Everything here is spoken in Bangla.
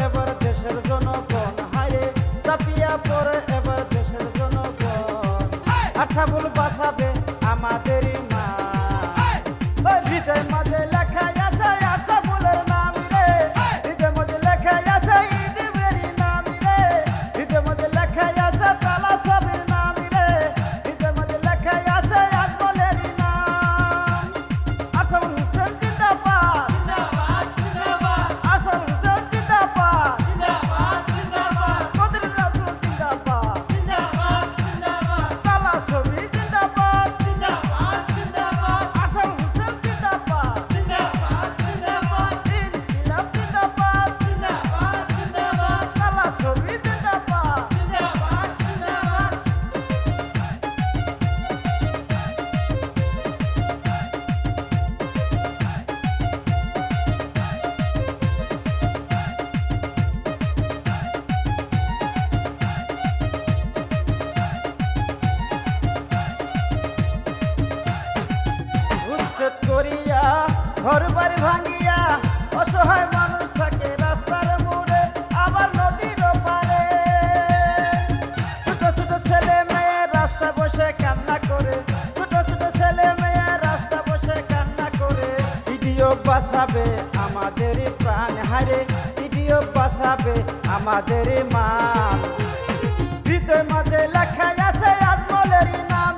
এবার দেশের জনগণ, হায় চাপিয়া পড়ে এবার দেশের জনগণ। আর ছাগল বাঁচাবে আমাদেরই মা, ওই হৃদয় মাঝে লেখা আছে আর ছাগলের নাম রে, হৃদয় মাঝে লেখা আছে ইডিবেরই নাম রে, হৃদয় মাঝে লেখা আছে তালা ছবির নাম রে, হৃদয় মাঝে লেখা আছে আজমলেরই নাম। আসাদুল হোসেন জিন্দাবাদ, আসাদুল হোসেন জিন্দাবাদ, কদরের রাসূল জিন্দাবাদ, তালা ছবি জিন্দাবাদ, আসাদুল হোসেন জিন্দাবাদ, ইনকিলাব জিন্দাবাদ, তালা ছবি জিন্দাবাদ। উচ্ছেদ করিয়া ঘর বাড়ি ভাঙিয়া অসহায় মানুষ থাকে রাস্তার মোড়ে, আবার নদীর পারে ছোট ছোট ছেলে মেয়ে রাস্তা বসে কান্না করে, ছোট ছোট ছেলে মেয়ে রাস্তা বসে কান্না করে। ভিডিও বাঁচাবে আমাদের প্রাণ, হারে ভিডিও বাঁচাবে আমাদের মান। হৃদয় মাঝে লেখা আছে আজমলেরই নাম